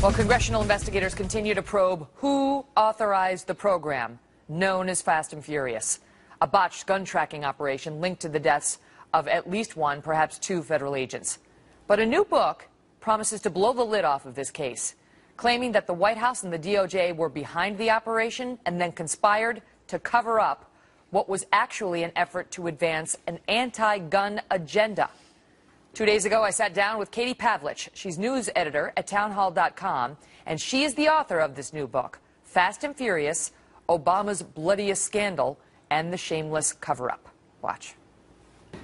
Well, congressional investigators continue to probe who authorized the program known as Fast and Furious, a botched gun tracking operation linked to the deaths of at least one, perhaps two federal agents. But a new book promises to blow the lid off of this case, claiming that the White House and the DOJ were behind the operation and then conspired to cover up what was actually an effort to advance an anti-gun agenda. 2 days ago, I sat down with Katie Pavlich. She's news editor at townhall.com, and she is the author of this new book, Fast and Furious, Obama's Bloodiest Scandal and the Shameless Cover-Up. Watch.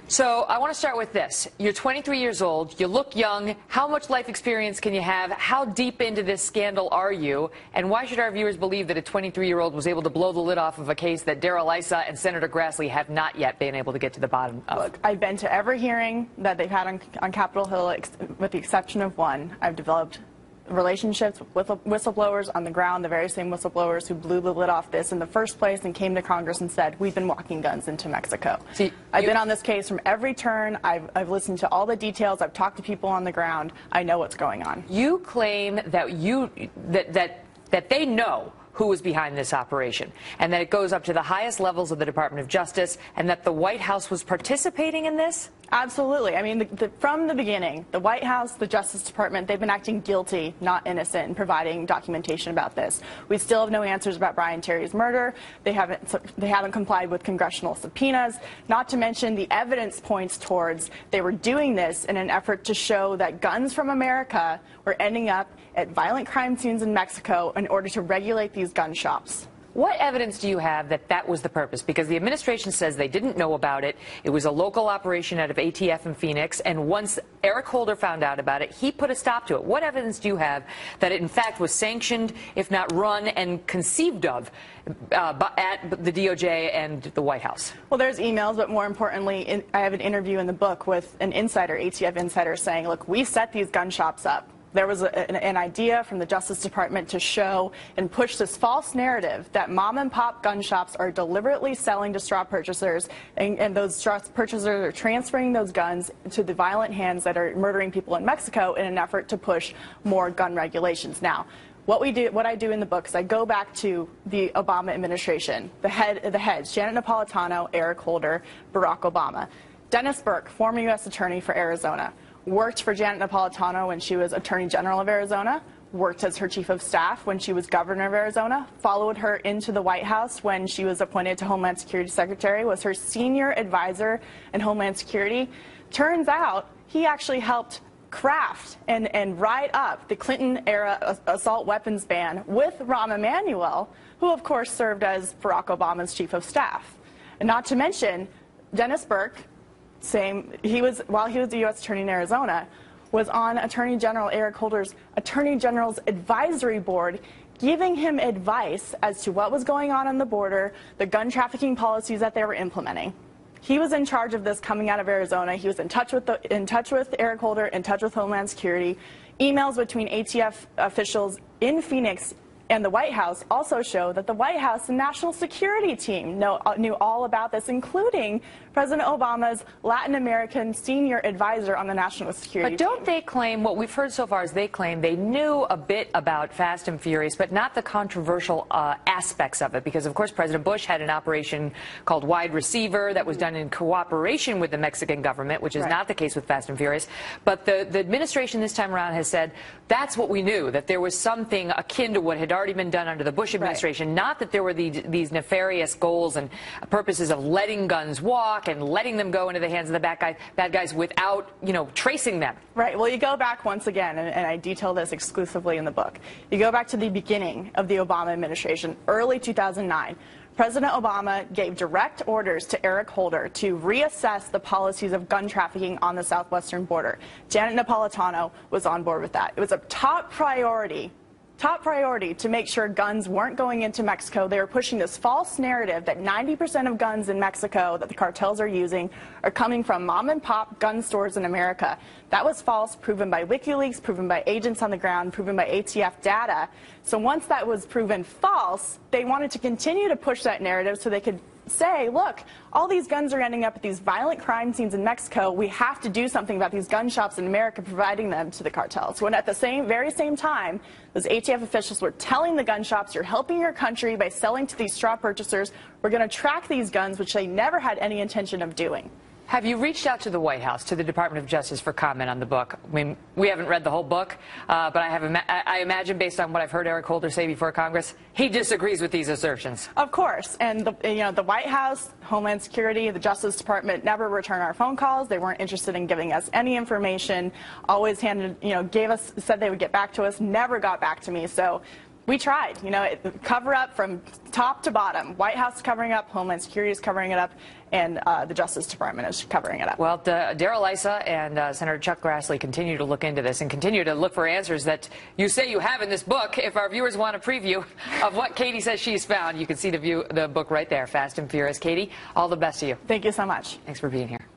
So I want to start with this. You're 23 years old. You look young. How much life experience can you have? How deep into this scandal are you? And why should our viewers believe that a 23-year-old was able to blow the lid off of a case that Darrell Issa and Senator Grassley have not yet been able to get to the bottom of? Look, I've been to every hearing that they've had on Capitol Hill, with the exception of one. I've developed relationships with whistleblowers on the ground, the very same whistleblowers who blew the lid off this in the first place and came to Congress and said, we've been walking guns into Mexico. See, I've been on this case from every turn. I've listened to all the details. I've talked to people on the ground. I know what's going on. You claim that that they know who was behind this operation, and that it goes up to the highest levels of the Department of Justice, and that the White House was participating in this? Absolutely. I mean, from the beginning, the White House, the Justice Department, they've been acting guilty, not innocent, in providing documentation about this. We still have no answers about Brian Terry's murder. They haven't complied with congressional subpoenas. Not to mention, the evidence points towards they were doing this in an effort to show that guns from America were ending up at violent crime scenes in Mexico in order to regulate these gun shops. What evidence do you have that that was the purpose? Because the administration says they didn't know about it. It was a local operation out of ATF in Phoenix, and once Eric Holder found out about it, he put a stop to it. What evidence do you have that it in fact was sanctioned, if not run and conceived of, at the DOJ and the White House? Well, there's emails, but more importantly, I have an interview in the book with an insider, ATF insider, saying, look, we set these gun shops up. There was an idea from the Justice Department to show and push this false narrative that mom-and-pop gun shops are deliberately selling to straw purchasers, and those straw purchasers are transferring those guns to the violent hands that are murdering people in Mexico in an effort to push more gun regulations. Now, what I do in the book is I go back to the Obama administration, the heads, Janet Napolitano, Eric Holder, Barack Obama. Dennis Burke, former U.S. Attorney for Arizona, worked for Janet Napolitano when she was Attorney General of Arizona, worked as her Chief of Staff when she was Governor of Arizona, followed her into the White House when she was appointed to Homeland Security Secretary, was her senior advisor in Homeland Security. Turns out he actually helped craft and write up the Clinton-era assault weapons ban with Rahm Emanuel, who of course served as Barack Obama's Chief of Staff. And not to mention, Dennis Burke, while he was the U.S. Attorney in Arizona, was on Attorney General Eric Holder's Attorney General's Advisory Board, giving him advice as to what was going on the border, the gun trafficking policies that they were implementing. He was in charge of this coming out of Arizona. He was in touch with Eric Holder, in touch with Homeland Security. Emails between ATF officials in Phoenix and the White House also show that the White House and National Security team knew all about this, including President Obama's Latin American senior advisor on the national security. But don't they claim, what we've heard so far is they claim they knew a bit about Fast and Furious, but not the controversial aspects of it, because of course President Bush had an operation called Wide Receiver that was done in cooperation with the Mexican government, which is not the case with Fast and Furious. But the administration this time around has said that's what we knew, that there was something akin to what had already been done under the Bush administration, not that there were these nefarious goals and purposes of letting guns walk and letting them go into the hands of the bad guys without, tracing them. Right. Well, you go back once again, and I detail this exclusively in the book. You go back to the beginning of the Obama administration, early 2009. President Obama gave direct orders to Eric Holder to reassess the policies of gun trafficking on the southwestern border. Janet Napolitano was on board with that. It was a top priority to make sure guns weren't going into Mexico. They were pushing this false narrative that 90% of guns in Mexico that the cartels are using are coming from mom-and-pop gun stores in America. That was false, proven by WikiLeaks, proven by agents on the ground, proven by ATF data. So once that was proven false, they wanted to continue to push that narrative so they could say, look, all these guns are ending up at these violent crime scenes in Mexico. We have to do something about these gun shops in America, providing them to the cartels. When at the very same time, those ATF officials were telling the gun shops, you're helping your country by selling to these straw purchasers. We're going to track these guns, which they never had any intention of doing. Have you reached out to the White House, to the Department of Justice, for comment on the book? I mean, we haven't read the whole book, but I imagine, based on what I've heard Eric Holder say before Congress, he disagrees with these assertions. Of course, and the White House, Homeland Security, the Justice Department never returned our phone calls. They weren't interested in giving us any information. Always said they would get back to us. Never got back to me. So we tried, cover up from top to bottom. White House covering up, Homeland Security is covering it up, and the Justice Department is covering it up. Well, Darrell Issa and Senator Chuck Grassley continue to look into this and continue to look for answers that you say you have in this book. If our viewers want a preview of what Katie says she's found, you can see the book right there, Fast and Furious. Katie, all the best to you. Thank you so much. Thanks for being here.